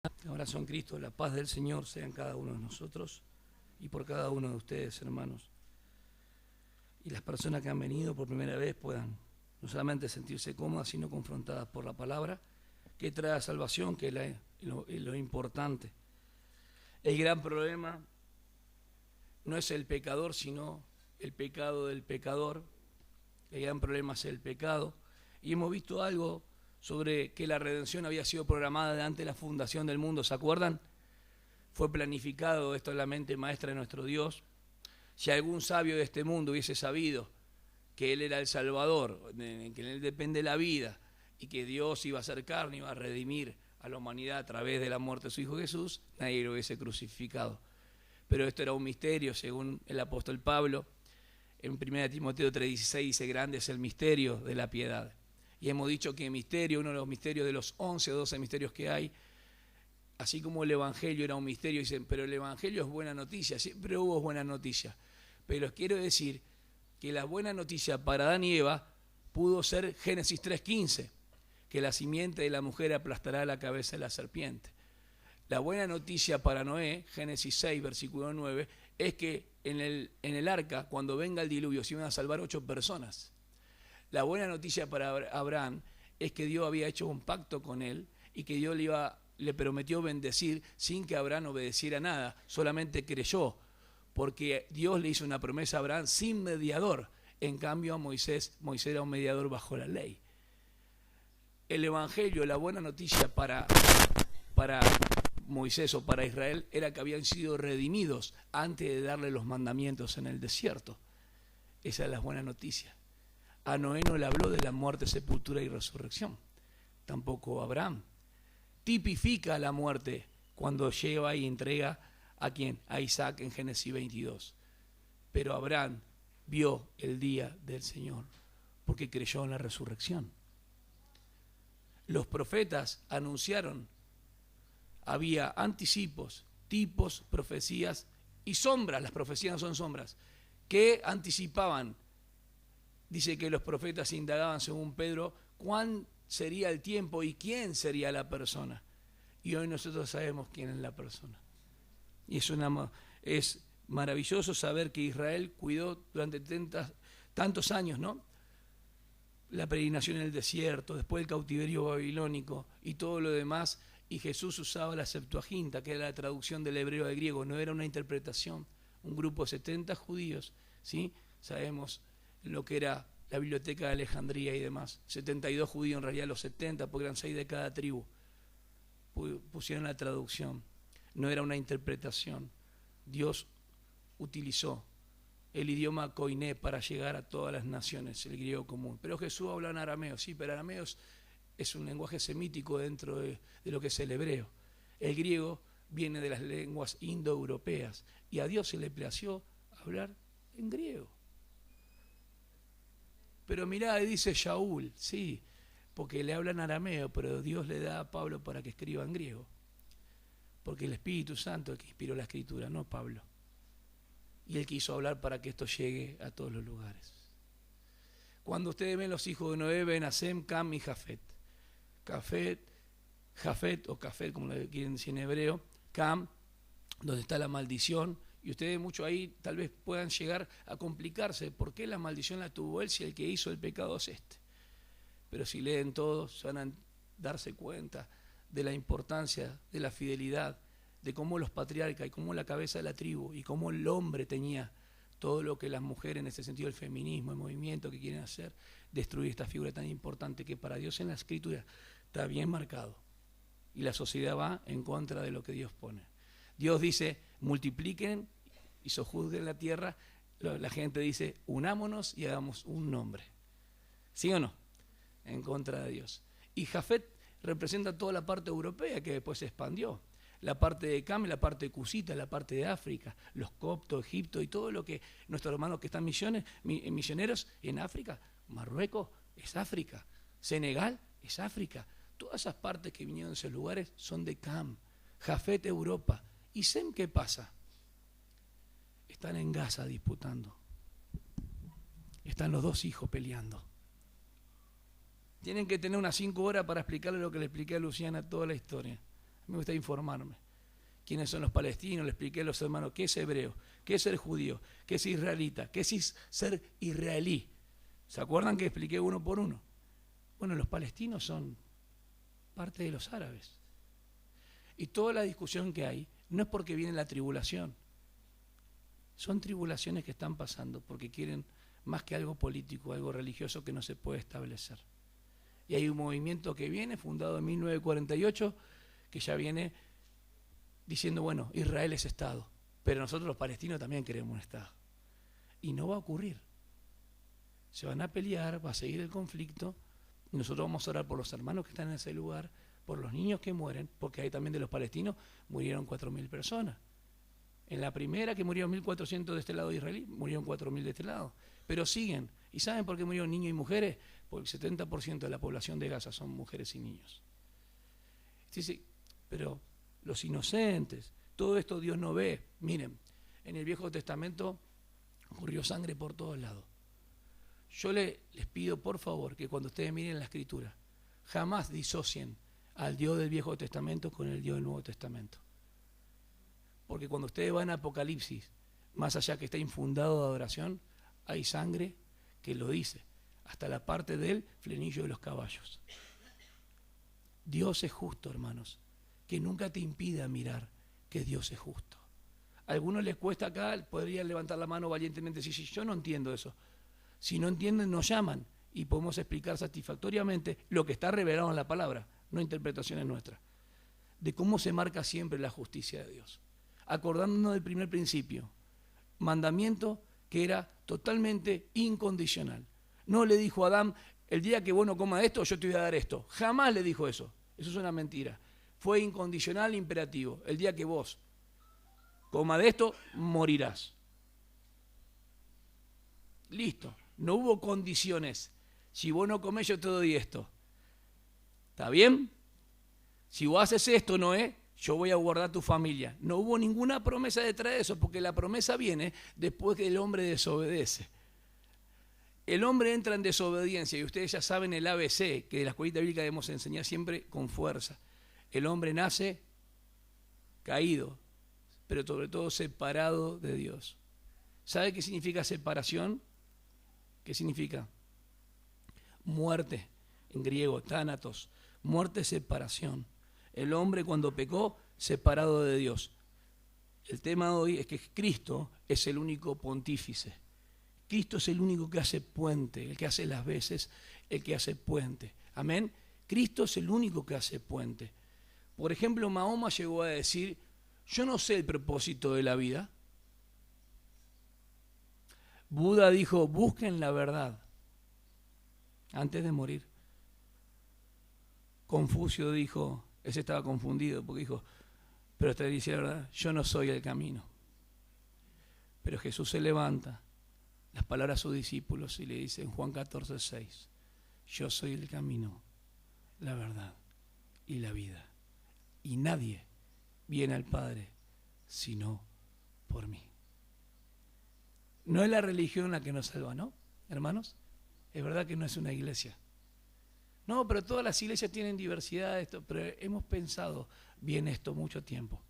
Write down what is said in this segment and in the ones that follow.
Abrazo en Cristo, la paz del Señor sea en cada uno de nosotros y por cada uno de ustedes, hermanos. Y las personas que han venido por primera vez puedan no solamente sentirse cómodas, sino confrontadas por la palabra que trae salvación, que es lo importante. El gran problema no es el pecador, sino el pecado del pecador. El gran problema es el pecado. Y hemos visto algo sobre que la redención había sido programada de antes de la fundación del mundo, ¿se acuerdan? Fue planificado, esto es la mente maestra de nuestro Dios. Si algún sabio de este mundo hubiese sabido que Él era el Salvador, que en Él depende la vida, y que Dios iba a hacer carne, iba a redimir a la humanidad a través de la muerte de su Hijo Jesús, nadie lo hubiese crucificado. Pero esto era un misterio, según el apóstol Pablo. En 1 Timoteo 3:16 dice, grande es el misterio de la piedad. Y hemos dicho que misterio, uno de los misterios de los 11 o 12 misterios que hay, así como el Evangelio era un misterio, dicen, pero el Evangelio es buena noticia, siempre hubo buena noticia. Pero les quiero decir que la buena noticia para Adán y Eva pudo ser Génesis 3:15, que la simiente de la mujer aplastará la cabeza de la serpiente. La buena noticia para Noé, Génesis 6, versículo 9, es que en el arca, cuando venga el diluvio, se iban a salvar 8 personas. La buena noticia para Abraham es que Dios había hecho un pacto con él y que Dios le prometió bendecir sin que Abraham obedeciera nada, solamente creyó, porque Dios le hizo una promesa a Abraham sin mediador. En cambio a Moisés era un mediador bajo la ley. El Evangelio, la buena noticia para Moisés o para Israel era que habían sido redimidos antes de darle los mandamientos en el desierto. Esa es la buena noticia. A Noé no le habló de la muerte, sepultura y resurrección. Tampoco Abraham. Tipifica la muerte cuando lleva y entrega ¿a quién? A Isaac en Génesis 22. Pero Abraham vio el día del Señor porque creyó en la resurrección. Los profetas anunciaron, había anticipos, tipos, profecías y sombras. Las profecías no son sombras, que anticipaban. Dice que los profetas indagaban, según Pedro, cuán sería el tiempo y quién sería la persona. Y hoy nosotros sabemos quién es la persona. Y es maravilloso saber que Israel cuidó durante tantos años, ¿no? La peregrinación en el desierto, después el cautiverio babilónico y todo lo demás. Y Jesús usaba la Septuaginta, que era la traducción del hebreo al griego, no era una interpretación. Un grupo de 70 judíos, ¿sí? Sabemos lo que era la biblioteca de Alejandría y demás. 72 judíos, en realidad los 70, porque eran 6 de cada tribu. Pusieron la traducción. No era una interpretación. Dios utilizó el idioma koiné para llegar a todas las naciones, el griego común. Pero Jesús habla en arameo, sí, pero arameo es un lenguaje semítico dentro de lo que es el hebreo. El griego viene de las lenguas indoeuropeas y a Dios se le plació hablar en griego. Pero mirá, dice Shaul, sí, porque le hablan arameo, pero Dios le da a Pablo para que escriba en griego. Porque el Espíritu Santo es el que inspiró la Escritura, no Pablo. Y él quiso hablar para que esto llegue a todos los lugares. Cuando ustedes ven los hijos de Noé, ven a Sem, Cam y Jafet. Jafet o Cafet, como lo quieren decir en hebreo, Cam, donde está la maldición. Y ustedes mucho ahí tal vez puedan llegar a complicarse. ¿Por qué la maldición la tuvo él si el que hizo el pecado es este? Pero si leen todos, van a darse cuenta de la importancia de la fidelidad, de cómo los patriarcas y cómo la cabeza de la tribu y cómo el hombre tenía todo lo que las mujeres, en ese sentido el feminismo, el movimiento que quieren hacer, destruir esta figura tan importante que para Dios en la Escritura está bien marcado. Y la sociedad va en contra de lo que Dios pone. Dios dice, multipliquen y sojuzguen la tierra. La gente dice, unámonos y hagamos un nombre. ¿Sí o no? En contra de Dios. Y Jafet representa toda la parte europea que después se expandió. La parte de Cam, la parte de Cusita, la parte de África, los coptos, Egipto y todo lo que nuestros hermanos que están misioneros en África. Marruecos es África. Senegal es África. Todas esas partes que vinieron de esos lugares son de Cam. Jafet, Europa. ¿Y Sem qué pasa? Están en Gaza disputando. Están los dos hijos peleando. Tienen que tener unas 5 horas para explicarle lo que le expliqué a Luciana toda la historia. me gusta informarme. ¿Quiénes son los palestinos? Le expliqué a los hermanos qué es hebreo, qué es ser judío, qué es israelita, qué es ser israelí. ¿Se acuerdan que expliqué uno por uno? Bueno, los palestinos son parte de los árabes. Y toda la discusión que hay no es porque viene la tribulación. Son tribulaciones que están pasando porque quieren más que algo político, algo religioso que no se puede establecer. Y hay un movimiento que viene, fundado en 1948, que ya viene diciendo, bueno, Israel es Estado, pero nosotros los palestinos también queremos un Estado. Y no va a ocurrir. Se van a pelear, va a seguir el conflicto, y nosotros vamos a orar por los hermanos que están en ese lugar, por los niños que mueren, porque ahí también de los palestinos murieron 4.000 personas. En la primera, que murieron 1.400 de este lado israelí, murieron 4.000 de este lado. Pero siguen. ¿Y saben por qué murieron niños y mujeres? Porque el 70% de la población de Gaza son mujeres y niños. Sí, pero los inocentes, todo esto Dios no ve. Miren, en el Viejo Testamento corrió sangre por todos lados. Yo les pido, por favor, que cuando ustedes miren la Escritura, jamás disocien al Dios del Viejo Testamento con el Dios del Nuevo Testamento. Porque cuando ustedes van a Apocalipsis, más allá que está infundado de adoración, hay sangre que lo dice, hasta la parte del frenillo de los caballos. Dios es justo, hermanos, que nunca te impida mirar que Dios es justo. A algunos les cuesta acá, podrían levantar la mano valientemente y decir, yo no entiendo eso. Si no entienden, nos llaman y podemos explicar satisfactoriamente lo que está revelado en la palabra, no interpretaciones nuestras, de cómo se marca siempre la justicia de Dios. Acordándonos del primer principio, mandamiento que era totalmente incondicional. No le dijo a Adán, el día que vos no comas esto, yo te voy a dar esto. Jamás le dijo eso. Eso es una mentira. Fue incondicional, imperativo. El día que vos comas de esto, morirás. Listo. No hubo condiciones. Si vos no comés, yo te doy esto. ¿Está bien? Si vos haces esto, Noé, yo voy a guardar tu familia. No hubo ninguna promesa detrás de eso, porque la promesa viene después que el hombre desobedece. El hombre entra en desobediencia, y ustedes ya saben el ABC, que de la escuelita bíblica debemos enseñar siempre con fuerza. El hombre nace caído, pero sobre todo separado de Dios. ¿Sabe qué significa separación? ¿Qué significa? Muerte, en griego, tánatos. Muerte, separación. El hombre cuando pecó, separado de Dios. El tema de hoy es que Cristo es el único pontífice. Cristo es el único que hace puente, el que hace las veces, el que hace puente. Amén. Cristo es el único que hace puente. Por ejemplo, Mahoma llegó a decir, yo no sé el propósito de la vida. Buda dijo, busquen la verdad antes de morir. Confucio dijo, ese estaba confundido porque dijo, pero te dice la verdad, yo no soy el camino. Pero Jesús se levanta, las palabras a sus discípulos y le dice en Juan 14:6, yo soy el camino, la verdad y la vida. Y nadie viene al Padre sino por mí. No es la religión la que nos salva, ¿no, hermanos? Es verdad que no es una iglesia. No, pero todas las iglesias tienen diversidad, pero hemos pensado bien esto mucho tiempo.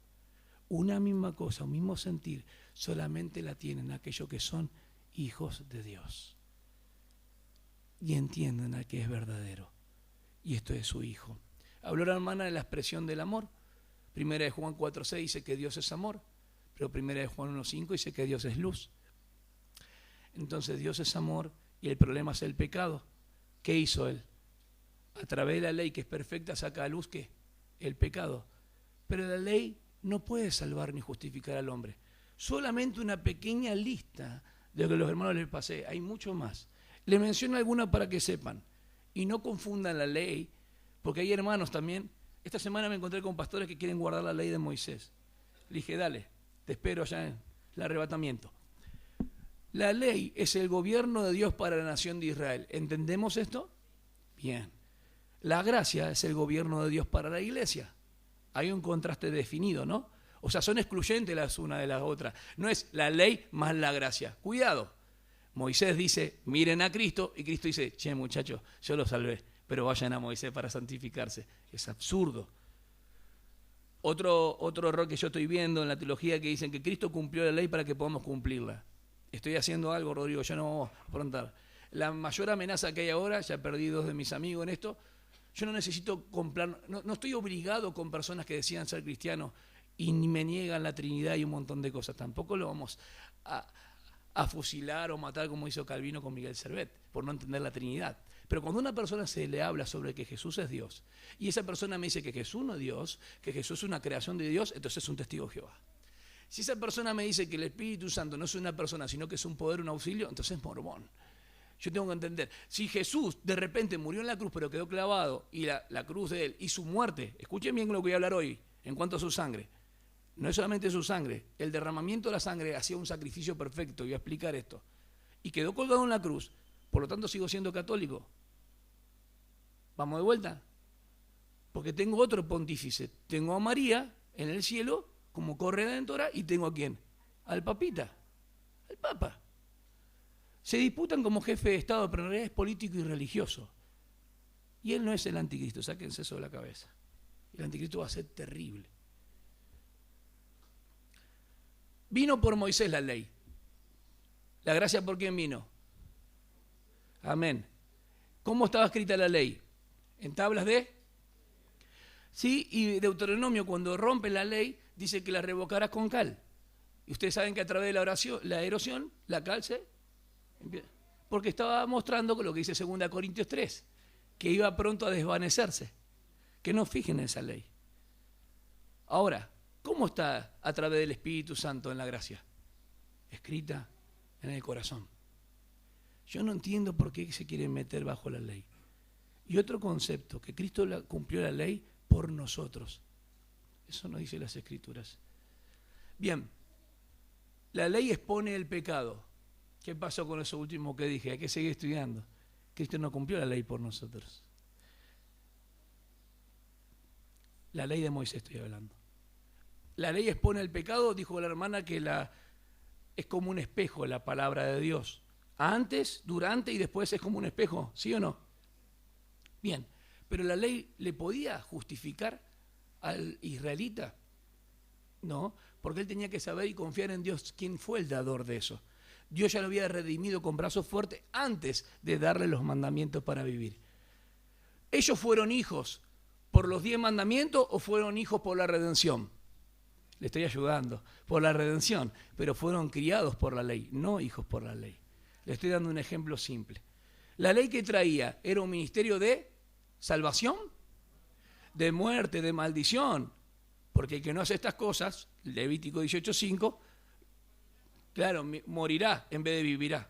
Una misma cosa, un mismo sentir, solamente la tienen aquellos que son hijos de Dios. Y entienden a que es verdadero. Y esto es su Hijo. Habló la hermana de la expresión del amor. Primera de Juan 4:6 dice que Dios es amor, pero primera de Juan 1:5 dice que Dios es luz. Entonces Dios es amor y el problema es el pecado. ¿Qué hizo Él? A través de la ley que es perfecta saca a luz ¿qué? El pecado. Pero la ley no puede salvar ni justificar al hombre. Solamente una pequeña lista de lo que los hermanos les pasé. Hay mucho más. Les menciono alguna para que sepan. Y no confundan la ley, porque hay hermanos también. Esta semana me encontré con pastores que quieren guardar la ley de Moisés. Le dije, dale, te espero allá en el arrebatamiento. La ley es el gobierno de Dios para la nación de Israel. ¿Entendemos esto? Bien. La gracia es el gobierno de Dios para la iglesia. Hay un contraste definido, ¿no? O sea, son excluyentes las una de las otras. No es la ley más la gracia. Cuidado. Moisés dice, miren a Cristo, y Cristo dice, che muchachos, yo los salvé, pero vayan a Moisés para santificarse. Es absurdo. Otro error que yo estoy viendo en la teología, que dicen que Cristo cumplió la ley para que podamos cumplirla. Estoy haciendo algo, Rodrigo, yo no voy a afrontar. La mayor amenaza que hay ahora, ya perdí 2 de mis amigos en esto, yo no necesito comprar, no estoy obligado con personas que decían ser cristianos y me niegan la Trinidad y un montón de cosas. Tampoco lo vamos a fusilar o matar como hizo Calvino con Miguel Servet, por no entender la Trinidad. Pero cuando a una persona se le habla sobre que Jesús es Dios, y esa persona me dice que Jesús no es Dios, que Jesús es una creación de Dios, entonces es un testigo de Jehová. Si esa persona me dice que el Espíritu Santo no es una persona, sino que es un poder, un auxilio, entonces es mormón. Yo tengo que entender, si Jesús de repente murió en la cruz, pero quedó clavado, y la cruz de él, y su muerte, escuchen bien lo que voy a hablar hoy, en cuanto a su sangre, no es solamente su sangre, el derramamiento de la sangre hacía un sacrificio perfecto, y voy a explicar esto, y quedó colgado en la cruz, por lo tanto sigo siendo católico. ¿Vamos de vuelta? Porque tengo otro pontífice, tengo a María en el cielo como corredentora, y tengo a ¿quién? Al papita, al papa. Se disputan como jefe de Estado, pero en realidad es político y religioso. Y él no es el anticristo, sáquense eso de la cabeza. El anticristo va a ser terrible. Vino por Moisés la ley. ¿La gracia por quién vino? Amén. ¿Cómo estaba escrita la ley? ¿En tablas de? Sí, y Deuteronomio, cuando rompe la ley, dice que la revocarás con cal. Y ustedes saben que a través de la erosión, la cal se... Porque estaba mostrando lo que dice 2 Corintios 3, que iba pronto a desvanecerse. Que no fijen en esa ley. Ahora, ¿cómo está a través del Espíritu Santo en la gracia? Escrita en el corazón. Yo no entiendo por qué se quieren meter bajo la ley. Y otro concepto, que Cristo cumplió la ley por nosotros. Eso nos dice las Escrituras. Bien, la ley expone el pecado. ¿Qué pasó con eso último que dije? Hay que seguir estudiando. Cristo no cumplió la ley por nosotros. La ley de Moisés estoy hablando. La ley expone el pecado, dijo la hermana, que es como un espejo la palabra de Dios. Antes, durante y después es como un espejo, ¿sí o no? Bien, pero la ley le podía justificar al israelita. No, porque él tenía que saber y confiar en Dios, quién fue el dador de eso. Dios ya lo había redimido con brazos fuertes antes de darle los mandamientos para vivir. ¿Ellos fueron hijos por los 10 mandamientos o fueron hijos por la redención? Le estoy ayudando, por la redención, pero fueron criados por la ley, no hijos por la ley. Le estoy dando un ejemplo simple. La ley que traía era un ministerio de salvación, de muerte, de maldición, porque el que no hace estas cosas, Levítico 18:5, claro, morirá en vez de vivirá.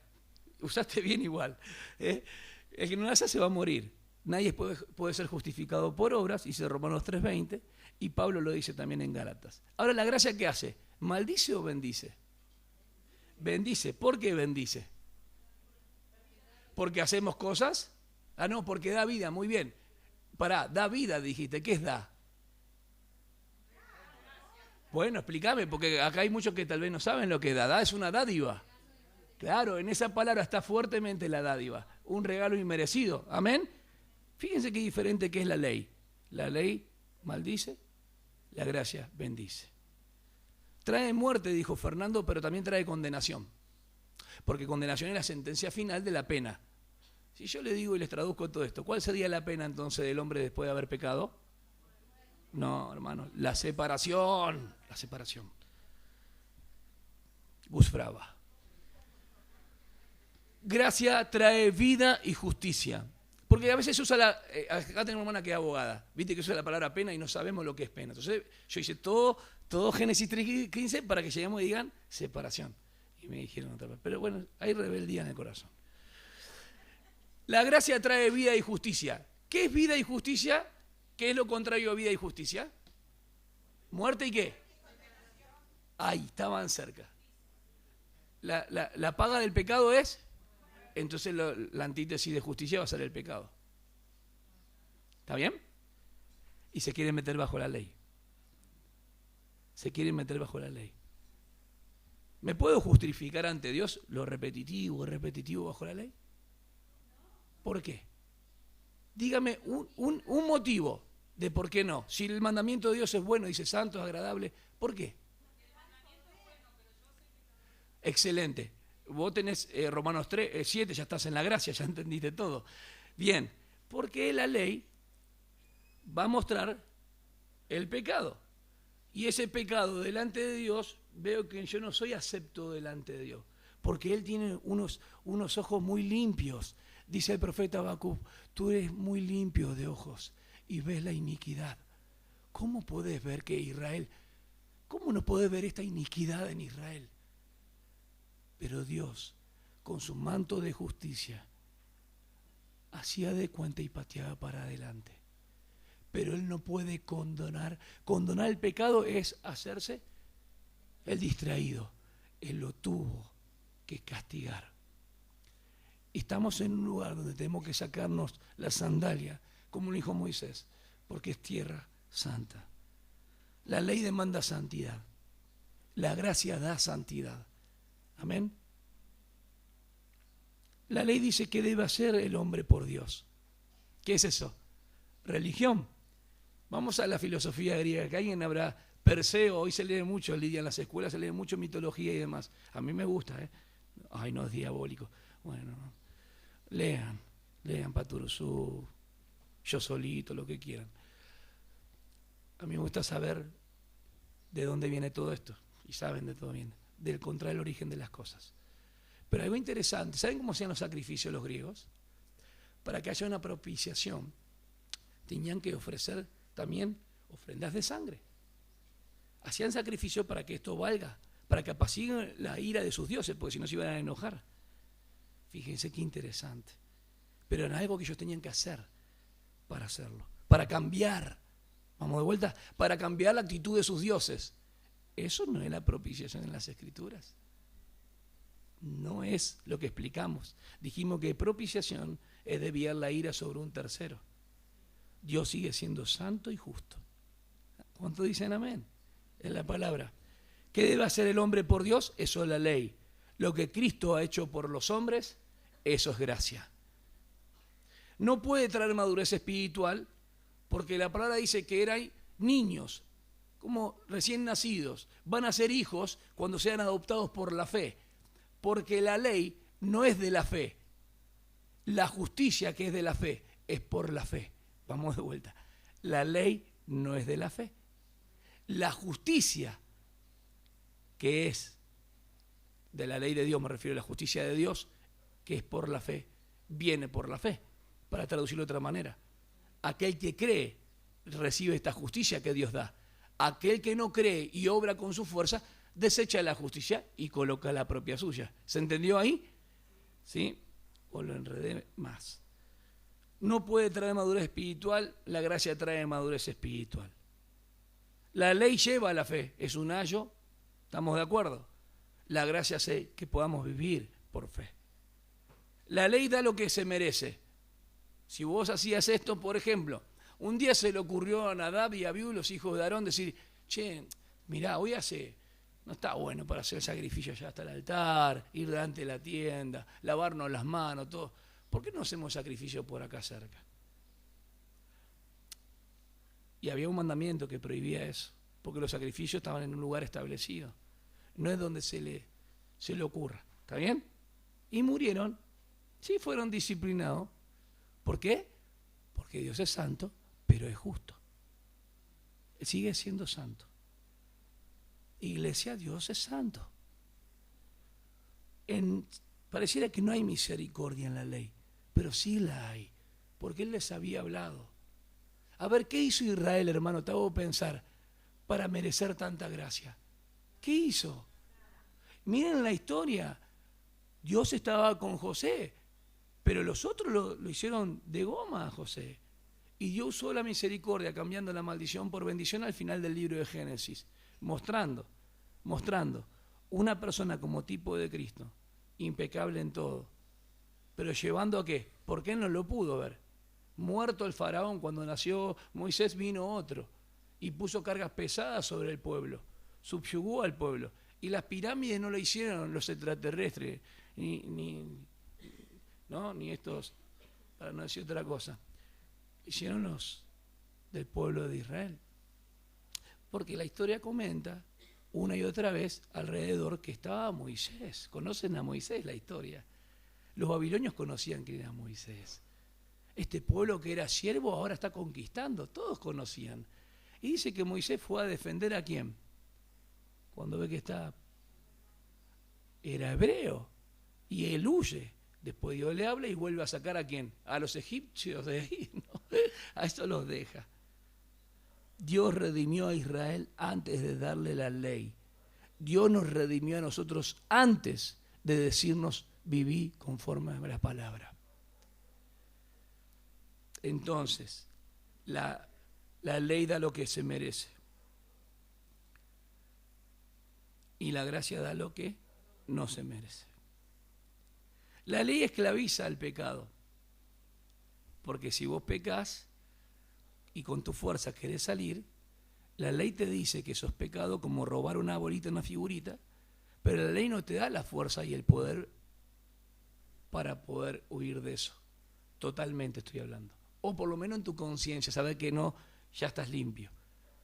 Usaste bien igual. El que no las hace va a morir. Nadie puede ser justificado por obras, dice Romanos 3:20, y Pablo lo dice también en Gálatas. Ahora, ¿la gracia qué hace? ¿Maldice o bendice? Bendice. ¿Por qué bendice? ¿Porque hacemos cosas? Ah, no, porque da vida, muy bien. Pará, da vida, dijiste. ¿Qué es da? Bueno, explícame, porque acá hay muchos que tal vez no saben lo que es da. Da es una dádiva. Claro, en esa palabra está fuertemente la dádiva. Un regalo inmerecido. Amén. Fíjense qué diferente que es la ley. La ley maldice, la gracia bendice. Trae muerte, dijo Fernando, pero también trae condenación. Porque condenación es la sentencia final de la pena. Si yo le digo y les traduzco todo esto, ¿cuál sería la pena entonces del hombre después de haber pecado? No, hermano, la separación. La separación. Gus Fraba. Gracia trae vida y justicia. Porque a veces se usa acá tenemos una hermana que es abogada, viste que usa la palabra pena y no sabemos lo que es pena. Entonces yo hice todo Génesis 3:15 para que lleguemos y digan separación. Y me dijeron otra vez. Pero bueno, hay rebeldía en el corazón. La gracia trae vida y justicia. ¿Qué es vida y justicia? ¿Qué es lo contrario a vida y justicia? ¿Muerte y qué? Ay, estaban cerca. La paga del pecado es... Entonces la antítesis de justicia va a ser el pecado. ¿Está bien? Y se quieren meter bajo la ley. Se quieren meter bajo la ley. ¿Me puedo justificar ante Dios lo repetitivo bajo la ley? ¿Por qué? Dígame un motivo. de por qué no. Si el mandamiento de Dios es bueno, dice santo, agradable, ¿por qué? Excelente. Vos tenés Romanos 3, 7, ya estás en la gracia, ya entendiste todo. Bien, porque la ley va a mostrar el pecado. Y ese pecado delante de Dios, veo que yo no soy acepto delante de Dios. Porque Él tiene unos ojos muy limpios. Dice el profeta Habacuc, tú eres muy limpio de ojos y ves la iniquidad. ¿Cómo podés ver que Israel, cómo no podés ver esta iniquidad en Israel? Pero Dios, con su manto de justicia, hacía de cuenta y pateaba para adelante. Pero Él no puede condonar. Condonar el pecado es hacerse el distraído. Él lo tuvo que castigar. Estamos en un lugar donde tenemos que sacarnos la sandalia, como lo dijo Moisés, porque es tierra santa. La ley demanda santidad. La gracia da santidad. Amén. La ley dice que debe hacer el hombre por Dios. ¿Qué es eso? Religión. Vamos a la filosofía griega, que alguien habrá, Perseo, hoy se lee mucho, Lidia, en las escuelas se lee mucho mitología y demás. A mí me gusta, ¿eh? Ay, no, es diabólico. Bueno, lean Paturuzú, Yo Solito, lo que quieran. A mí me gusta saber de dónde viene todo esto, y saben de todo viene, del encontrar el origen de las cosas. Pero algo interesante, ¿saben cómo hacían los sacrificios los griegos? Para que haya una propiciación, tenían que ofrecer también ofrendas de sangre. Hacían sacrificio para que esto valga, para que apaciguen la ira de sus dioses, porque si no se iban a enojar. Fíjense qué interesante. Pero era algo que ellos tenían que hacer para hacerlo, para cambiar. Vamos de vuelta, para cambiar la actitud de sus dioses. Eso no es la propiciación en las Escrituras. No es lo que explicamos. Dijimos que propiciación es desviar la ira sobre un tercero. Dios sigue siendo santo y justo. ¿Cuántos dicen amén? Es la palabra. ¿Qué debe hacer el hombre por Dios? Eso es la ley. Lo que Cristo ha hecho por los hombres, eso es gracia. No puede traer madurez espiritual porque la palabra dice que eran niños, como recién nacidos. Van a ser hijos cuando sean adoptados por la fe. Porque la ley no es de la fe. La justicia que es de la fe es por la fe. Vamos de vuelta. La ley no es de la fe. La justicia que es de la ley de Dios, me refiero a la justicia de Dios, que es por la fe, viene por la fe. Para traducirlo de otra manera. Aquel que cree recibe esta justicia que Dios da. Aquel que no cree y obra con su fuerza, desecha la justicia y coloca la propia suya. ¿Se entendió ahí? ¿Sí? O lo enredé más. No puede traer madurez espiritual, la gracia trae madurez espiritual. La ley lleva a la fe, es un ayo, ¿estamos de acuerdo? La gracia hace que podamos vivir por fe. La ley da lo que se merece. Si vos hacías esto, por ejemplo, un día se le ocurrió a Nadab y a Abiú, los hijos de Aarón, decir, che, mirá, hoy no está bueno para hacer sacrificio allá hasta el altar, ir delante de la tienda, lavarnos las manos, todo. ¿Por qué no hacemos sacrificio por acá cerca? Y había un mandamiento que prohibía eso, porque los sacrificios estaban en un lugar establecido. No es donde se le ocurra. ¿Está bien? Y murieron. Sí, fueron disciplinados. ¿Por qué? Porque Dios es santo, pero es justo. Sigue siendo santo. Iglesia, Dios es santo. Pareciera que no hay misericordia en la ley, pero sí la hay, porque Él les había hablado. A ver, ¿qué hizo Israel, hermano? Te hago pensar, para merecer tanta gracia. ¿Qué hizo? Miren la historia. Dios estaba con José, pero los otros lo hicieron de goma a José. Y Dios usó la misericordia, cambiando la maldición por bendición al final del libro de Génesis, mostrando una persona como tipo de Cristo, impecable en todo, pero llevando a qué, porque Él no lo pudo ver. Muerto el faraón, cuando nació Moisés vino otro y puso cargas pesadas sobre el pueblo, subyugó al pueblo. Y las pirámides no lo hicieron los extraterrestres, ni estos, para no decir otra cosa, hicieron del pueblo de Israel. Porque la historia comenta una y otra vez alrededor que estaba Moisés. Conocen a Moisés la historia. Los babilonios conocían quién era Moisés. Este pueblo que era siervo ahora está conquistando, todos conocían. Y dice que Moisés fue a defender ¿a quién? Cuando ve que era hebreo, y él huye. Después Dios le habla y vuelve a sacar ¿a quién? A los egipcios de ahí, ¿no? A eso los deja. Dios redimió a Israel antes de darle la ley. Dios nos redimió a nosotros antes de decirnos viví conforme a la palabra. Entonces, la ley da lo que se merece. Y la gracia da lo que no se merece. La ley esclaviza al pecado. Porque si vos pecás y con tu fuerza querés salir, la ley te dice que sos pecado como robar una bolita, una figurita, pero la ley no te da la fuerza y el poder para poder huir de eso. Totalmente estoy hablando. O por lo menos en tu conciencia, saber que no, ya estás limpio.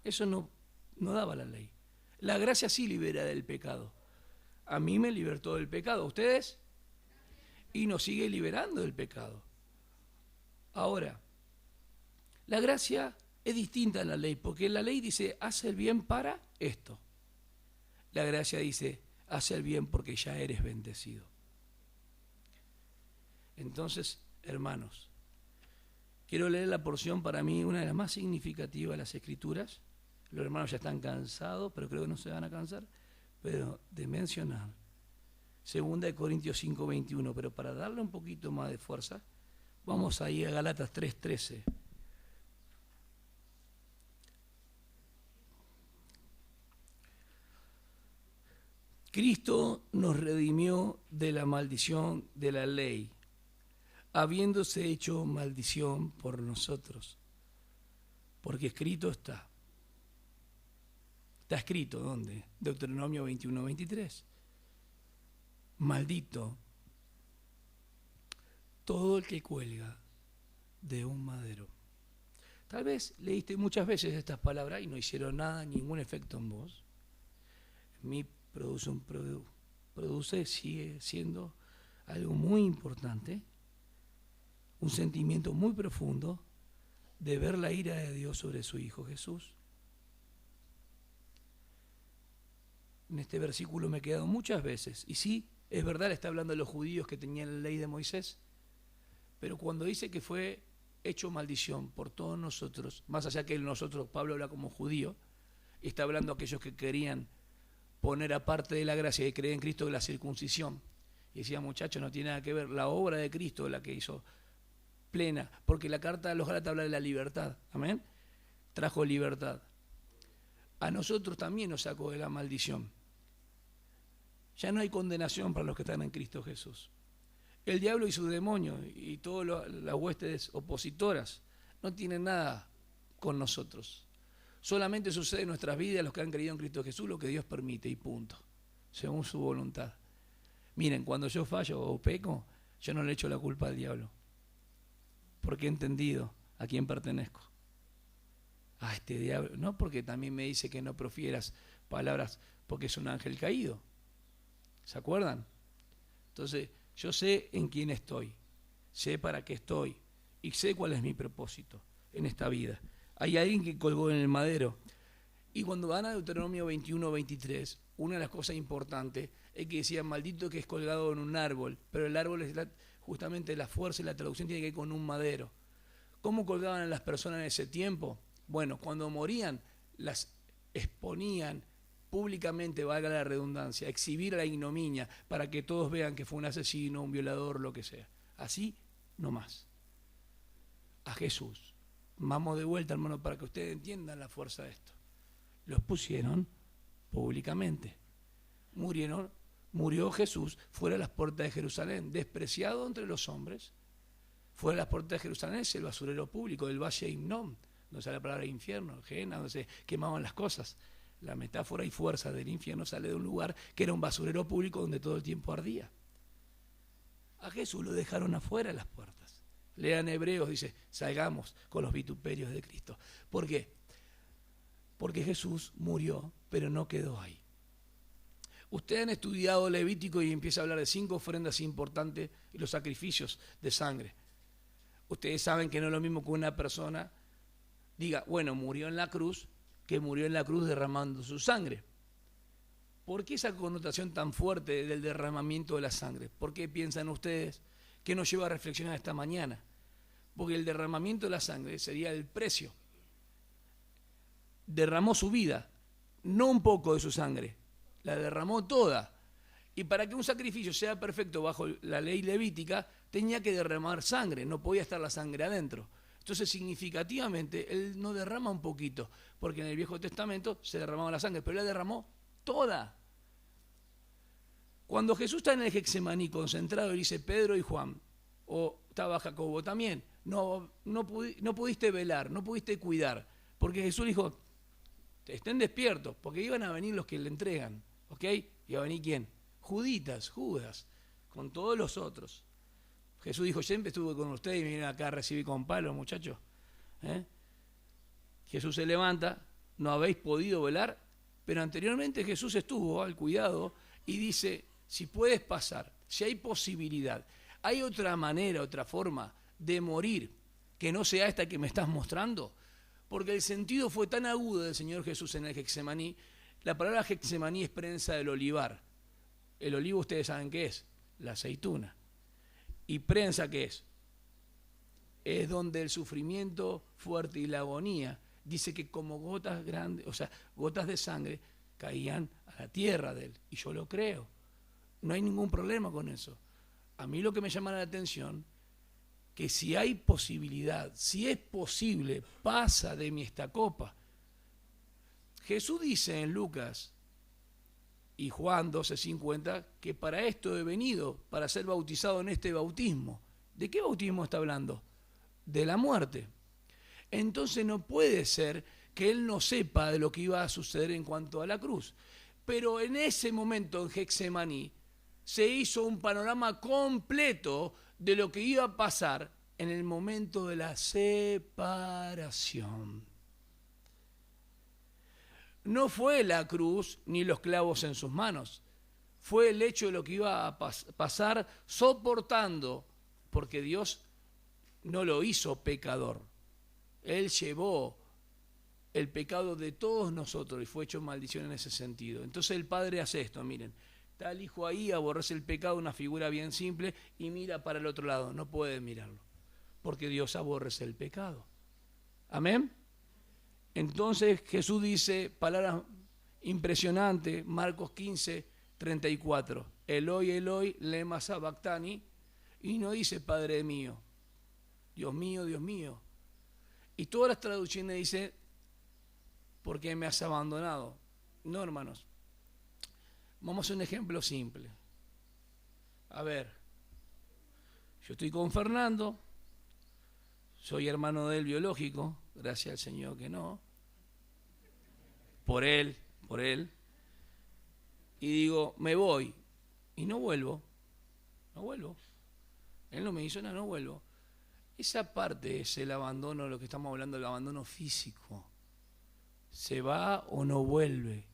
Eso no daba la ley. La gracia sí libera del pecado. A mí me libertó del pecado. ¿A ustedes? Y nos sigue liberando del pecado. Ahora, la gracia es distinta a la ley, porque la ley dice, haz el bien para esto. La gracia dice, haz el bien porque ya eres bendecido. Entonces, hermanos, quiero leer la porción para mí, una de las más significativas de las Escrituras. Los hermanos ya están cansados, pero creo que no se van a cansar, pero de mencionar 2 Corintios 5:21, pero para darle un poquito más de fuerza, vamos a ir a Gálatas 3:13. Cristo nos redimió de la maldición de la ley, habiéndose hecho maldición por nosotros, porque escrito está. Está escrito, ¿dónde? Deuteronomio 21:23. Maldito todo el que cuelga de un madero. Tal vez leíste muchas veces estas palabras y no hicieron nada, ningún efecto en vos. En mí sigue siendo algo muy importante, un sentimiento muy profundo de ver la ira de Dios sobre su Hijo Jesús. En este versículo me he quedado muchas veces, y sí, es verdad, le está hablando de los judíos que tenían la ley de Moisés, pero cuando dice que fue hecho maldición por todos nosotros, más allá que nosotros, Pablo habla como judío, está hablando a aquellos que querían poner aparte de la gracia y creer en Cristo la circuncisión. Y decía, muchachos, no tiene nada que ver, la obra de Cristo la que hizo plena, porque la carta de los Gálatas habla de la libertad, amén, trajo libertad. A nosotros también nos sacó de la maldición. Ya no hay condenación para los que están en Cristo Jesús. El diablo y sus demonios y todas las huestes opositoras no tienen nada con nosotros. Solamente sucede en nuestras vidas, los que han creído en Cristo Jesús, lo que Dios permite y punto, según su voluntad. Miren, cuando yo fallo o peco, yo no le echo la culpa al diablo, porque he entendido a quién pertenezco. A este diablo, no porque también me dice que no profieras palabras porque es un ángel caído. ¿Se acuerdan? Entonces, yo sé en quién estoy, sé para qué estoy y sé cuál es mi propósito en esta vida. Hay alguien que colgó en el madero. Y cuando van a Deuteronomio 21:23, una de las cosas importantes es que decía, maldito que es colgado en un árbol, pero el árbol es justamente la fuerza y la traducción tiene que ver con un madero. ¿Cómo colgaban a las personas en ese tiempo? Bueno, cuando morían, las exponían públicamente, valga la redundancia, exhibir la ignominia para que todos vean que fue un asesino, un violador, lo que sea. Así, no más. A Jesús. Vamos de vuelta, hermano, para que ustedes entiendan la fuerza de esto. Los pusieron públicamente. Murió Jesús fuera de las puertas de Jerusalén, despreciado entre los hombres. Fuera de las puertas de Jerusalén es el basurero público del Valle de Himnón, donde sale la palabra infierno, Gehenna, donde se quemaban las cosas. La metáfora y fuerza del infierno sale de un lugar que era un basurero público donde todo el tiempo ardía. A Jesús lo dejaron afuera de las puertas. Lean Hebreos, dice, salgamos con los vituperios de Cristo. ¿Por qué? Porque Jesús murió, pero no quedó ahí. Ustedes han estudiado Levítico y empieza a hablar de 5 ofrendas importantes y los sacrificios de sangre. Ustedes saben que no es lo mismo que una persona diga, bueno, murió en la cruz, que murió en la cruz derramando su sangre. ¿Por qué esa connotación tan fuerte del derramamiento de la sangre? ¿Por qué piensan ustedes que nos lleva a reflexionar esta mañana? Porque el derramamiento de la sangre sería el precio. Derramó su vida, no un poco de su sangre, la derramó toda. Y para que un sacrificio sea perfecto bajo la ley levítica, tenía que derramar sangre, no podía estar la sangre adentro. Entonces, significativamente, él no derrama un poquito, porque en el Viejo Testamento se derramaba la sangre, pero él la derramó toda. Cuando Jesús está en el Getsemaní concentrado y dice Pedro y Juan, o estaba Jacobo también, no pudiste velar, no pudiste cuidar, porque Jesús dijo, estén despiertos, porque iban a venir los que le entregan, ¿ok? ¿Iba a venir quién? Judas, con todos los otros. Jesús dijo, siempre estuve con ustedes y me vienen acá a recibir con palos, muchachos. Jesús se levanta, no habéis podido velar, pero anteriormente Jesús estuvo al cuidado y dice, si puedes pasar, si hay posibilidad, hay otra manera, otra forma de morir que no sea esta que me estás mostrando, porque el sentido fue tan agudo del Señor Jesús en el Getsemaní. La palabra Getsemaní es prensa del olivar. El olivo ustedes saben qué es, la aceituna. ¿Y prensa qué es? Es donde el sufrimiento fuerte y la agonía, dice que como gotas grandes, o sea, gotas de sangre, caían a la tierra de él. Y yo lo creo. No hay ningún problema con eso. A mí lo que me llama la atención, que si hay posibilidad, si es posible, pasa de mí esta copa. Jesús dice en Lucas y Juan 12:50 que para esto he venido, para ser bautizado en este bautismo. ¿De qué bautismo está hablando? De la muerte. Entonces no puede ser que él no sepa de lo que iba a suceder en cuanto a la cruz. Pero en ese momento en Getsemaní se hizo un panorama completo de lo que iba a pasar en el momento de la separación. No fue la cruz ni los clavos en sus manos, fue el hecho de lo que iba a pasar soportando, porque Dios no lo hizo pecador. Él llevó el pecado de todos nosotros y fue hecho maldición en ese sentido. Entonces el Padre hace esto, miren, está el Hijo ahí, aborrece el pecado, una figura bien simple, y mira para el otro lado, no puede mirarlo, porque Dios aborrece el pecado. ¿Amén? Entonces Jesús dice, palabras impresionantes, Marcos 15:34, Eloi, Eloi, lema sabactani, y no dice Padre mío, Dios mío, Dios mío. Y todas las traducciones dicen, ¿por qué me has abandonado? No, hermanos. Vamos a hacer un ejemplo simple. A ver, yo estoy con Fernando, soy hermano de él biológico, gracias al Señor que no, por él, y digo, me voy, y no vuelvo, él no me hizo nada, no vuelvo. Esa parte es el abandono, lo que estamos hablando, el abandono físico, se va o no vuelve.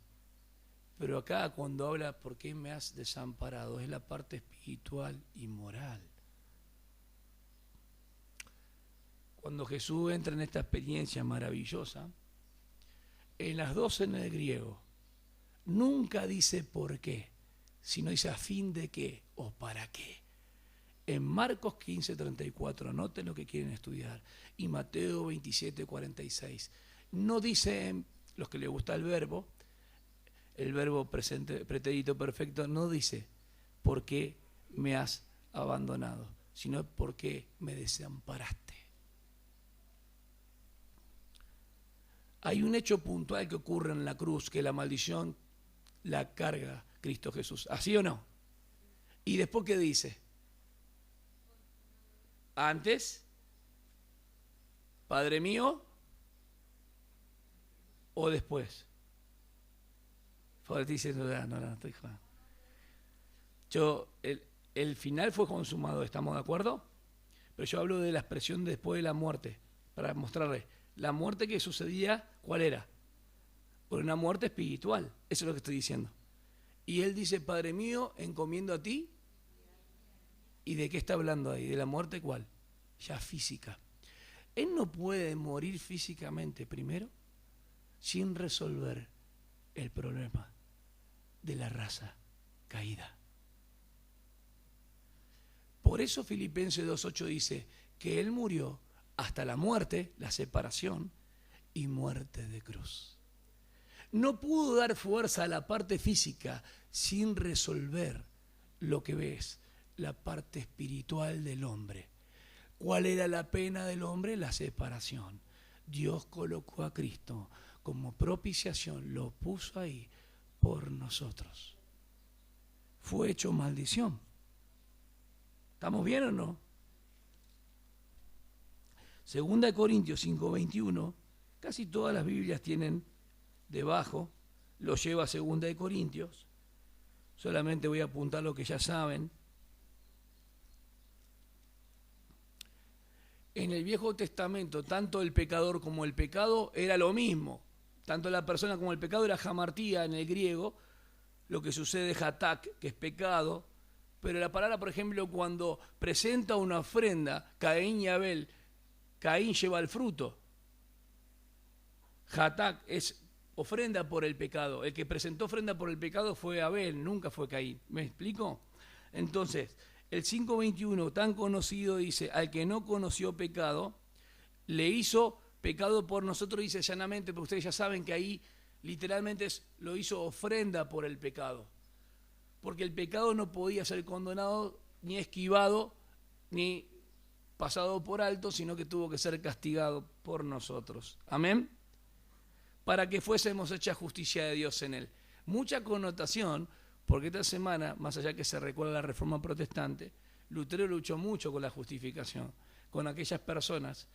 Pero acá cuando habla, ¿por qué me has desamparado? Es la parte espiritual y moral. Cuando Jesús entra en esta experiencia maravillosa, en las dos en el griego, nunca dice por qué, sino dice a fin de qué o para qué. En Marcos 15:34, anoten lo que quieren estudiar, y Mateo 27:46, no dice, los que les gusta el verbo presente, pretérito perfecto, no dice por qué me has abandonado, sino por qué me desamparaste. Hay un hecho puntual que ocurre en la cruz, que la maldición la carga Cristo Jesús. ¿Así o no? ¿Y después qué dice? Antes, Padre mío, o después. Ahora estoy diciendo, no, estoy jugando. El final fue consumado, ¿estamos de acuerdo? Pero yo hablo de la expresión después de la muerte, para mostrarle. La muerte que sucedía, ¿cuál era? Por una muerte espiritual, eso es lo que estoy diciendo. Y él dice, Padre mío, encomiendo a ti. ¿Y de qué está hablando ahí? ¿De la muerte cuál? Ya física. Él no puede morir físicamente primero sin resolver el problema de la raza caída. Por eso Filipenses 2:8 dice que él murió hasta la muerte, la separación y muerte de cruz. No pudo dar fuerza a la parte física sin resolver lo que ves, la parte espiritual del hombre. ¿Cuál era la pena del hombre? La separación. Dios colocó a Cristo como propiciación, lo puso ahí por nosotros. Fue hecho maldición. ¿Estamos bien o no? 2 Corintios 5:21, casi todas las Biblias tienen debajo, lo lleva a 2 Corintios, solamente voy a apuntar lo que ya saben. En el Viejo Testamento, tanto el pecador como el pecado era lo mismo. Tanto la persona como el pecado era hamartía en el griego, lo que sucede es hatak, que es pecado. Pero la palabra, por ejemplo, cuando presenta una ofrenda, Caín y Abel, Caín lleva el fruto. Hatak es ofrenda por el pecado. El que presentó ofrenda por el pecado fue Abel, nunca fue Caín. ¿Me explico? Entonces, el 5:21 tan conocido dice, al que no conoció pecado, le hizo pecado por nosotros, dice llanamente, porque ustedes ya saben que ahí literalmente lo hizo ofrenda por el pecado. Porque el pecado no podía ser condonado, ni esquivado, ni pasado por alto, sino que tuvo que ser castigado por nosotros. Amén. Para que fuésemos hecha justicia de Dios en él. Mucha connotación, porque esta semana, más allá que se recuerda la Reforma Protestante, Lutero luchó mucho con la justificación, con aquellas personas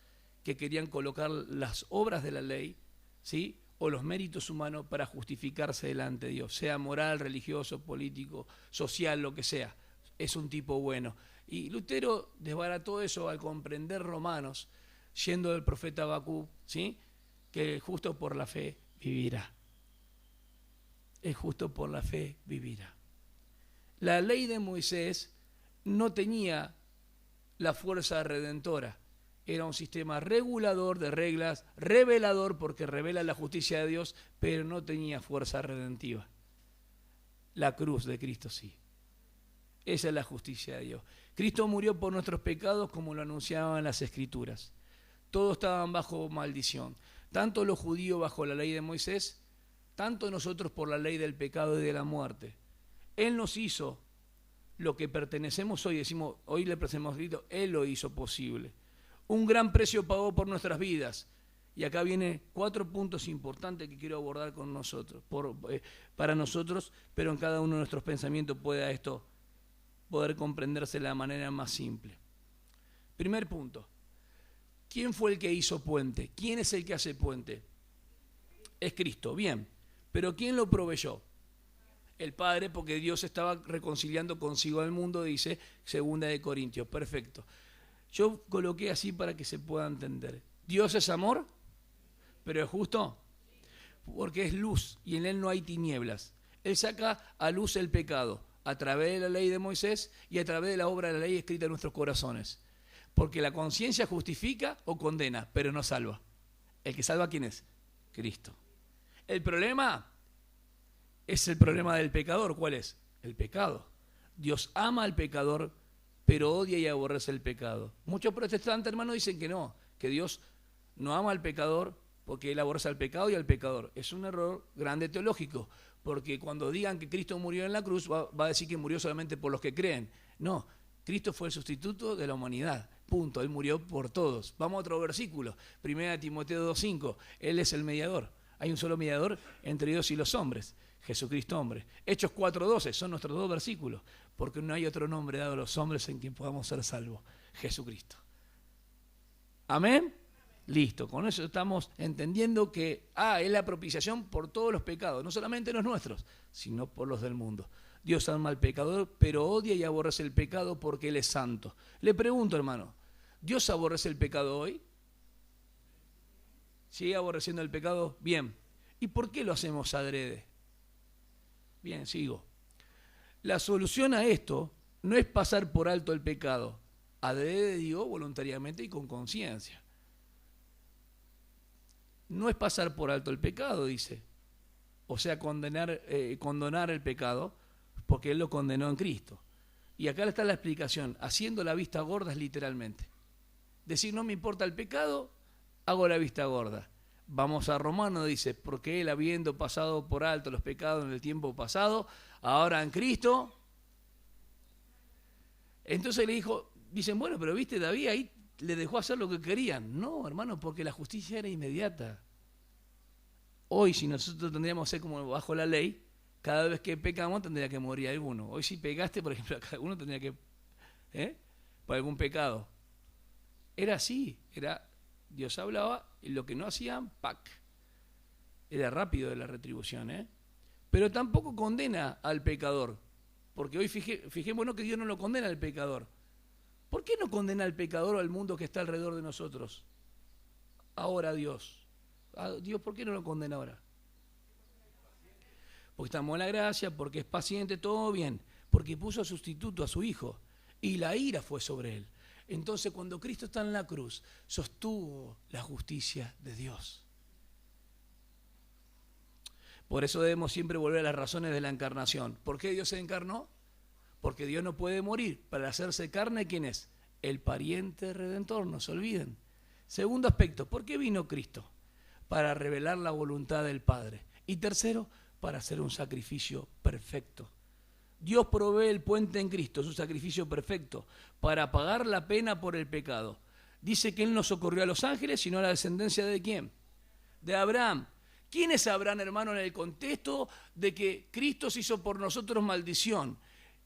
que querían colocar las obras de la ley, ¿sí?, o los méritos humanos para justificarse delante de Dios, sea moral, religioso, político, social, lo que sea. Es un tipo bueno. Y Lutero desbarató eso al comprender Romanos, yendo del profeta Habacuc, ¿sí?, que justo por la fe vivirá. Es justo por la fe vivirá. La ley de Moisés no tenía la fuerza redentora. Era un sistema regulador de reglas, revelador porque revela la justicia de Dios, pero no tenía fuerza redentiva. La cruz de Cristo sí. Esa es la justicia de Dios. Cristo murió por nuestros pecados como lo anunciaban las Escrituras. Todos estaban bajo maldición. Tanto los judíos bajo la ley de Moisés, tanto nosotros por la ley del pecado y de la muerte. Él nos hizo lo que pertenecemos hoy. Decimos, hoy le presentamos grito, Él lo hizo posible. Un gran precio pagó por nuestras vidas. Y acá vienen 4 puntos importantes que quiero abordar con nosotros, para nosotros, pero en cada uno de nuestros pensamientos pueda esto poder comprenderse de la manera más simple. Primer punto. ¿Quién fue el que hizo puente? ¿Quién es el que hace puente? Es Cristo, bien. ¿Pero quién lo proveyó? El Padre, porque Dios estaba reconciliando consigo al mundo, dice 2 Corintios. Perfecto. Yo coloqué así para que se pueda entender. Dios es amor, pero es justo, porque es luz y en Él no hay tinieblas. Él saca a luz el pecado a través de la ley de Moisés y a través de la obra de la ley escrita en nuestros corazones. Porque la conciencia justifica o condena, pero no salva. ¿El que salva quién es? Cristo. El problema es el problema del pecador. ¿Cuál es? El pecado. Dios ama al pecador, pero odia y aborrece el pecado. Muchos protestantes, hermanos, dicen que no, que Dios no ama al pecador porque Él aborrece al pecado y al pecador. Es un error grande teológico, porque cuando digan que Cristo murió en la cruz, va a decir que murió solamente por los que creen. No, Cristo fue el sustituto de la humanidad. Punto, Él murió por todos. Vamos a otro versículo, 1 Timoteo 2:5, Él es el mediador. Hay un solo mediador entre Dios y los hombres, Jesucristo hombre. Hechos 4:12 son nuestros 2 versículos, porque no hay otro nombre dado a los hombres en quien podamos ser salvos, Jesucristo. ¿Amén? Listo, con eso estamos entendiendo que es la propiciación por todos los pecados, no solamente los nuestros, sino por los del mundo. Dios ama al pecador, pero odia y aborrece el pecado porque Él es santo. Le pregunto, hermano, ¿Dios aborrece el pecado hoy? ¿Sigue aborreciendo el pecado? Bien. ¿Y por qué lo hacemos adrede? Bien, sigo. La solución a esto no es pasar por alto el pecado. Adrede digo voluntariamente y con conciencia. No es pasar por alto el pecado, dice. O sea, condenar el pecado, porque Él lo condenó en Cristo. Y acá está la explicación. Haciendo la vista gorda es literalmente. Decir, no me importa el pecado, hago la vista gorda. Vamos a Romanos, dice, porque Él, habiendo pasado por alto los pecados en el tiempo pasado, ahora en Cristo. Entonces le dijo, dicen, bueno, pero viste, David ahí le dejó hacer lo que querían. No, hermano, porque la justicia era inmediata. Hoy, si nosotros tendríamos que ser como bajo la ley, cada vez que pecamos tendría que morir alguno. Hoy si pegaste, por ejemplo, cada uno tendría que, por algún pecado. Era así, Dios hablaba y lo que no hacían, ¡pac! Era rápido de la retribución, Pero tampoco condena al pecador, porque hoy fijémonos que Dios no lo condena al pecador. ¿Por qué no condena al pecador o al mundo que está alrededor de nosotros? Ahora Dios. Dios, ¿por qué no lo condena ahora? Porque estamos en la gracia, porque es paciente, todo bien. Porque puso sustituto a su Hijo y la ira fue sobre Él. Entonces, cuando Cristo está en la cruz, sostuvo la justicia de Dios. Por eso debemos siempre volver a las razones de la encarnación. ¿Por qué Dios se encarnó? Porque Dios no puede morir. Para hacerse carne, ¿quién es? El pariente redentor, no se olviden. Segundo aspecto, ¿por qué vino Cristo? Para revelar la voluntad del Padre. Y tercero, para hacer un sacrificio perfecto. Dios provee el puente en Cristo, su sacrificio perfecto, para pagar la pena por el pecado. Dice que Él no socorrió a los ángeles, sino a la descendencia ¿de quién? De Abraham. ¿Quién es Abraham, hermano, en el contexto de que Cristo se hizo por nosotros maldición?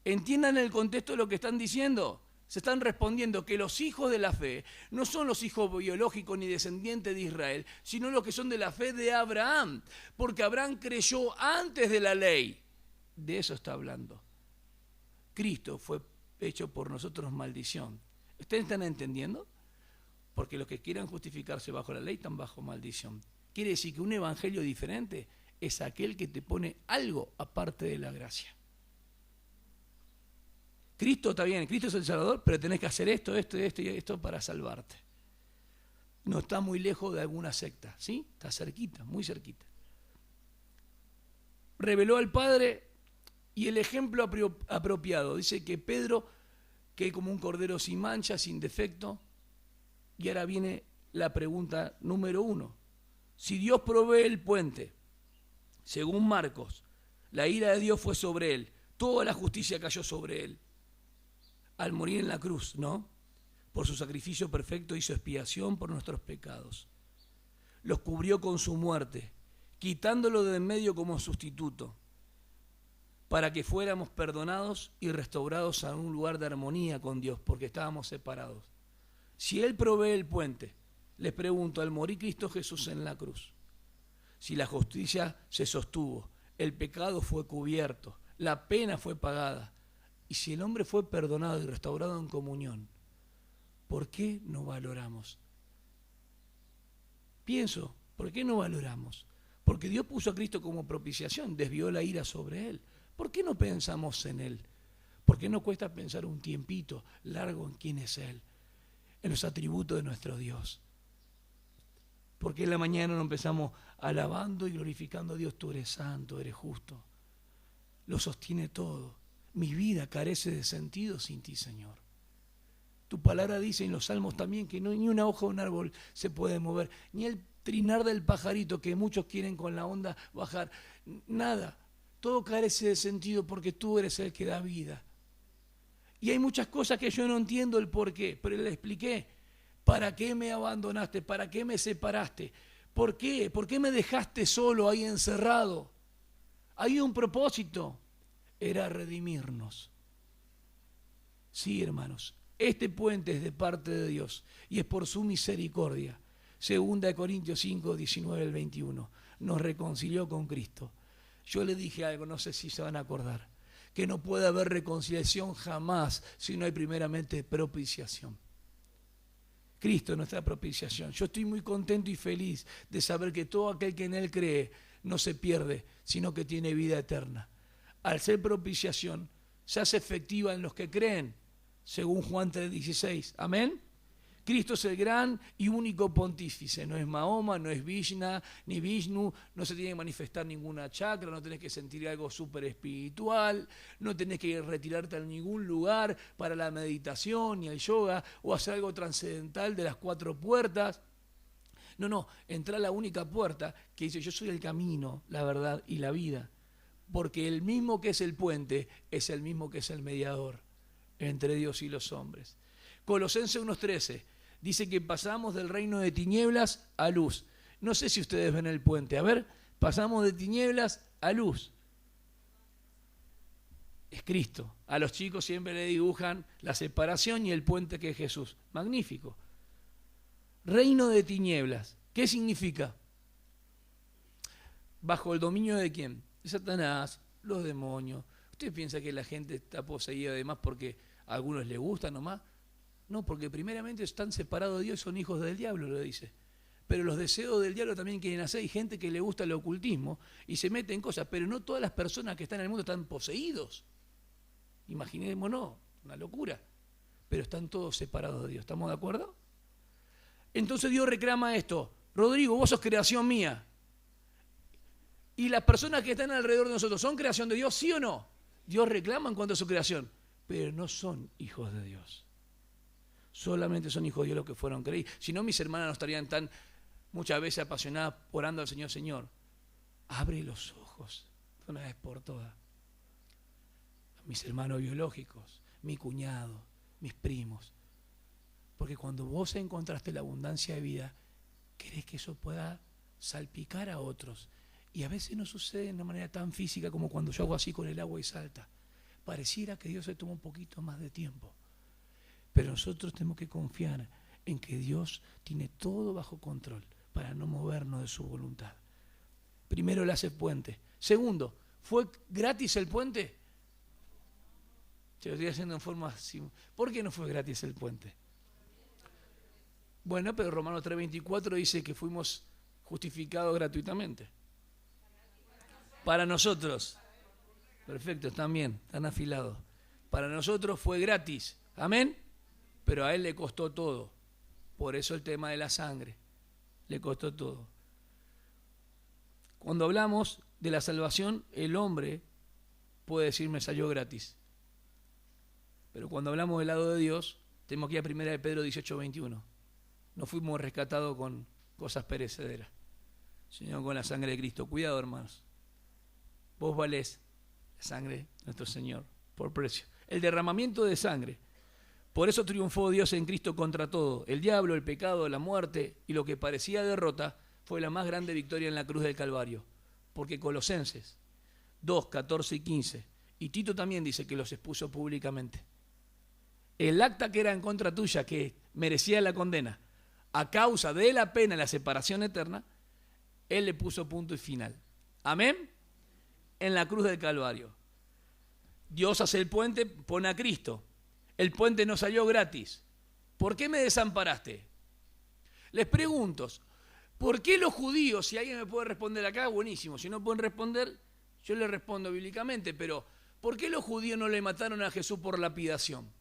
¿Entiendan el contexto de lo que están diciendo? Se están respondiendo que los hijos de la fe no son los hijos biológicos ni descendientes de Israel, sino los que son de la fe de Abraham, porque Abraham creyó antes de la ley. De eso está hablando. Cristo fue hecho por nosotros maldición. ¿Ustedes están entendiendo? Porque los que quieran justificarse bajo la ley están bajo maldición. Quiere decir que un evangelio diferente es aquel que te pone algo aparte de la gracia. Cristo está bien, Cristo es el Salvador, pero tenés que hacer esto, esto y esto y esto para salvarte. No está muy lejos de alguna secta, ¿sí? Está cerquita, muy cerquita. Reveló al Padre y el ejemplo apropiado. Dice que Pedro, que es como un cordero sin mancha, sin defecto. Y ahora viene la pregunta número 1. Si Dios provee el puente, según Marcos, la ira de Dios fue sobre él, toda la justicia cayó sobre él. Al morir en la cruz, ¿no? Por su sacrificio perfecto hizo expiación por nuestros pecados. Los cubrió con su muerte, quitándolo de en medio como sustituto, para que fuéramos perdonados y restaurados a un lugar de armonía con Dios, porque estábamos separados. Si Él provee el puente, les pregunto, al morir Cristo Jesús en la cruz, si la justicia se sostuvo, el pecado fue cubierto, la pena fue pagada, y si el hombre fue perdonado y restaurado en comunión, ¿por qué no valoramos? Pienso, ¿por qué no valoramos? Porque Dios puso a Cristo como propiciación, desvió la ira sobre Él. ¿Por qué no pensamos en Él? ¿Por qué no cuesta pensar un tiempito largo en quién es Él? En los atributos de nuestro Dios. ¿Por qué en la mañana no empezamos alabando y glorificando a Dios? Tú eres santo, eres justo. Lo sostiene todo. Mi vida carece de sentido sin ti, Señor. Tu palabra dice en los salmos también que ni una hoja de un árbol se puede mover, ni el trinar del pajarito que muchos quieren con la onda bajar. Nada. Todo carece de sentido porque tú eres el que da vida. Y hay muchas cosas que yo no entiendo el por qué, pero le expliqué. ¿Para qué me abandonaste? ¿Para qué me separaste? ¿Por qué? ¿Por qué me dejaste solo ahí encerrado? Hay un propósito. Era redimirnos. Sí, hermanos. Este puente es de parte de Dios y es por su misericordia. 2 Corintios 5, 19 al 21. Nos reconcilió con Cristo. Yo le dije algo, no sé si se van a acordar, que no puede haber reconciliación jamás si no hay primeramente propiciación. Cristo, nuestra propiciación. Yo estoy muy contento y feliz de saber que todo aquel que en Él cree no se pierde, sino que tiene vida eterna. Al ser propiciación, se hace efectiva en los que creen, según Juan 3:16. Amén. Cristo es el gran y único pontífice, no es Mahoma, no es Vishna, ni Vishnu, no se tiene que manifestar ninguna chakra, no tenés que sentir algo súper espiritual, no tenés que retirarte a ningún lugar para la meditación ni el yoga o hacer algo trascendental de las 4 puertas. No, entra a la única puerta que dice: yo soy el camino, la verdad y la vida, porque el mismo que es el puente es el mismo que es el mediador entre Dios y los hombres. Colosenses 1:13 dice que pasamos del reino de tinieblas a luz. No sé si ustedes ven el puente. A ver, pasamos de tinieblas a luz. Es Cristo. A los chicos siempre le dibujan la separación y el puente que es Jesús. Magnífico. Reino de tinieblas. ¿Qué significa? ¿Bajo el dominio de quién? De Satanás, los demonios. ¿Usted piensa que la gente está poseída además porque a algunos les gusta nomás? No, porque primeramente están separados de Dios y son hijos del diablo, lo dice. Pero los deseos del diablo también quieren hacer. Hay gente que le gusta el ocultismo y se mete en cosas, pero no todas las personas que están en el mundo están poseídos. Imaginémonos, una locura. Pero están todos separados de Dios. ¿Estamos de acuerdo? Entonces Dios reclama esto: Rodrigo, vos sos creación mía. ¿Y las personas que están alrededor de nosotros son creación de Dios, sí o no? Dios reclama en cuanto a su creación, pero no son hijos de Dios. Solamente son hijos de Dios los que fueron creídos. Si no, mis hermanas no estarían tan muchas veces apasionadas orando al Señor: Señor, abre los ojos de una vez por todas. Mis hermanos biológicos, mi cuñado, mis primos. Porque cuando vos encontraste la abundancia de vida, querés que eso pueda salpicar a otros. Y a veces no sucede de una manera tan física como cuando yo hago así con el agua y salta. Pareciera que Dios se toma un poquito más de tiempo. Pero nosotros tenemos que confiar en que Dios tiene todo bajo control para no movernos de su voluntad. Primero, Él hace puente. Segundo, ¿fue gratis el puente? Te lo estoy haciendo en forma así. ¿Por qué no fue gratis el puente? Bueno, pero Romanos 3:24 dice que fuimos justificados gratuitamente. Para nosotros. Perfecto, están bien, están afilados. Para nosotros fue gratis. Amén. Pero a Él le costó todo. Por eso el tema de la sangre. Le costó todo. Cuando hablamos de la salvación, el hombre puede decir: me salió gratis. Pero cuando hablamos del lado de Dios, tenemos que ir a 1 de Pedro 18:21. No fuimos rescatados con cosas perecederas, sino con la sangre de Cristo. Cuidado, hermanos. Vos valés la sangre de nuestro Señor por precio. El derramamiento de sangre. Por eso triunfó Dios en Cristo contra todo. El diablo, el pecado, la muerte y lo que parecía derrota fue la más grande victoria en la cruz del Calvario. Porque Colosenses 2, 14 y 15, y Tito también dice que los expuso públicamente. El acta que era en contra tuya, que merecía la condena, a causa de la pena, la separación eterna, Él le puso punto y final. Amén. En la cruz del Calvario. Dios hace el puente, pone a Cristo. El puente no salió gratis. ¿Por qué me desamparaste? Les pregunto, ¿por qué los judíos, si alguien me puede responder acá, buenísimo, si no pueden responder, yo les respondo bíblicamente, pero ¿por qué los judíos no le mataron a Jesús por lapidación?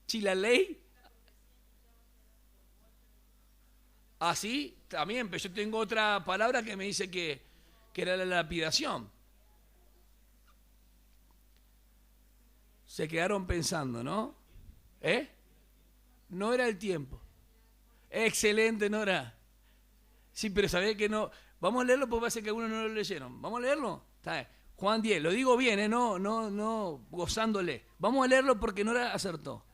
Si la ley... Así, también, pero yo tengo otra palabra que me dice que era la lapidación. Se quedaron pensando, ¿no? No era el tiempo. Excelente, Nora. Sí, pero sabés que no. Vamos a leerlo porque parece que algunos no lo leyeron. ¿Vamos a leerlo? Está bien. Juan 10, lo digo bien, no gozándole. Vamos a leerlo porque Nora acertó.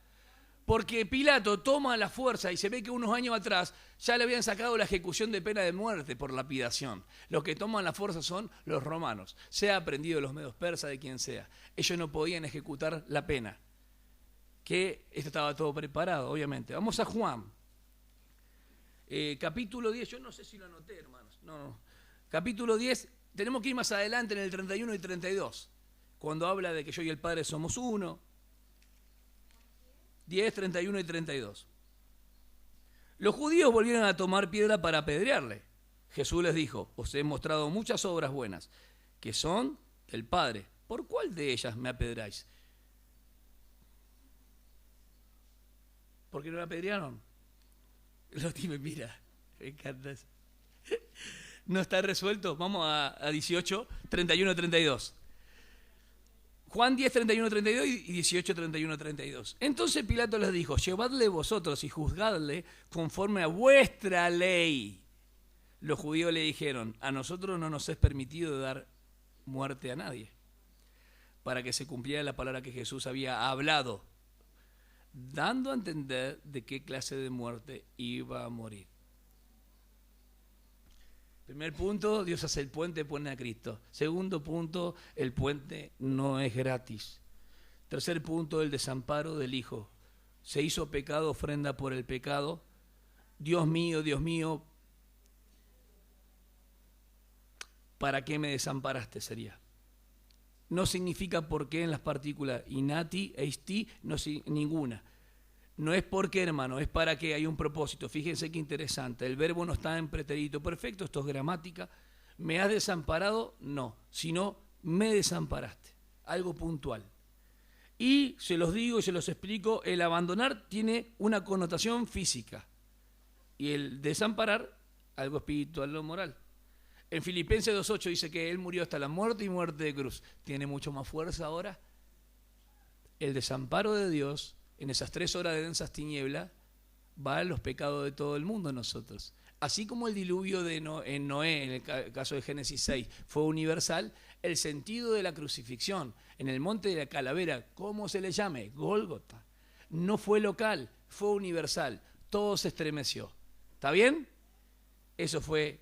Porque Pilato toma la fuerza y se ve que unos años atrás ya le habían sacado la ejecución de pena de muerte por lapidación. Los que toman la fuerza son los romanos, sea aprendido de los medios persas, de quien sea. Ellos no podían ejecutar la pena, que esto estaba todo preparado, obviamente. Vamos a Juan, capítulo 10, yo no sé si lo anoté, hermanos. No. Capítulo 10, tenemos que ir más adelante en el 31 y 32, cuando habla de que yo y el Padre somos uno. 10, 31 y 32. Los judíos volvieron a tomar piedra para apedrearle. Jesús les dijo, os he mostrado muchas obras buenas, que son del Padre. ¿Por cuál de ellas me apedráis? ¿Por qué no la apedrearon? Los tipos, mira, me encanta eso. No está resuelto. Vamos a 18, 31, 32. Juan 10, 31, 32 y 18, 31, 32. Entonces Pilato les dijo, llevadle vosotros y juzgadle conforme a vuestra ley. Los judíos le dijeron, a nosotros no nos es permitido dar muerte a nadie, para que se cumpliera la palabra que Jesús había hablado, dando a entender de qué clase de muerte iba a morir. Primer punto, Dios hace el puente, pone a Cristo. Segundo punto, el puente no es gratis. Tercer punto, el desamparo del Hijo. Se hizo pecado, ofrenda por el pecado. Dios mío, ¿para qué me desamparaste? Sería. No significa por qué en las partículas inati, eisti, no, ninguna. No es por qué, hermano, es para qué, hay un propósito. Fíjense qué interesante. El verbo no está en pretérito perfecto, esto es gramática. ¿Me has desamparado? No, sino me desamparaste. Algo puntual. Y se los digo y se los explico, el abandonar tiene una connotación física. Y el desamparar, algo espiritual o moral. En Filipenses 2.8 dice que Él murió hasta la muerte y muerte de cruz. ¿Tiene mucho más fuerza ahora? El desamparo de Dios, en esas 3 horas de densas tinieblas, va a los pecados de todo el mundo en nosotros. Así como el diluvio de en Noé, en el caso de Génesis 6, fue universal, el sentido de la crucifixión en el monte de la calavera, ¿cómo se le llame? Gólgota. No fue local, fue universal. Todo se estremeció. ¿Está bien? Eso fue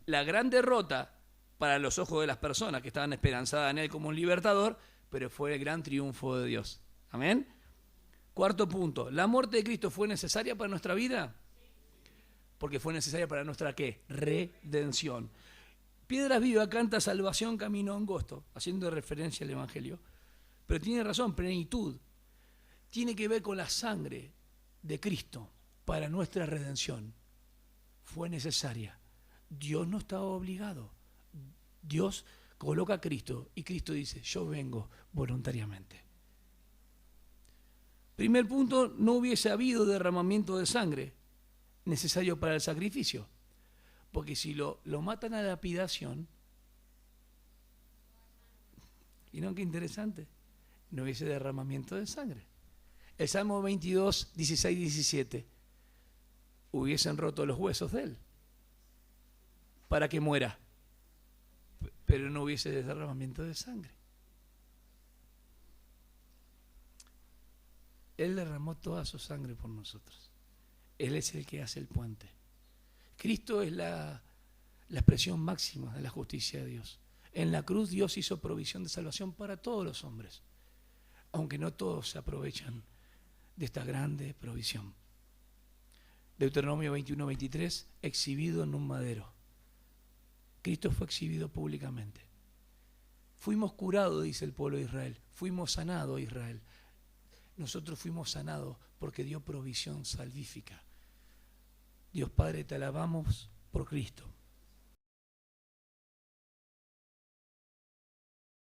la gran derrota para los ojos de las personas que estaban esperanzadas en Él como un libertador, pero fue el gran triunfo de Dios. ¿Amén? Cuarto punto, ¿la muerte de Cristo fue necesaria para nuestra vida? Porque fue necesaria para nuestra, ¿qué? Redención. Piedras Vivas canta salvación camino angosto, haciendo referencia al Evangelio. Pero tiene razón, plenitud. Tiene que ver con la sangre de Cristo para nuestra redención. Fue necesaria. Dios no estaba obligado. Dios coloca a Cristo y Cristo dice, yo vengo voluntariamente. Primer punto, no hubiese habido derramamiento de sangre necesario para el sacrificio. Porque si lo matan a lapidación, ¿y no qué interesante? No hubiese derramamiento de sangre. El Salmo 22, 16 y 17, hubiesen roto los huesos de él para que muera, pero no hubiese derramamiento de sangre. Él derramó toda su sangre por nosotros. Él es el que hace el puente. Cristo es la expresión máxima de la justicia de Dios. En la cruz Dios hizo provisión de salvación para todos los hombres, aunque no todos se aprovechan de esta grande provisión. Deuteronomio 21, 23, exhibido en un madero. Cristo fue exhibido públicamente. Fuimos curados, dice el pueblo de Israel. Fuimos sanados, Israel. Nosotros fuimos sanados porque dio provisión salvífica. Dios Padre, te alabamos por Cristo.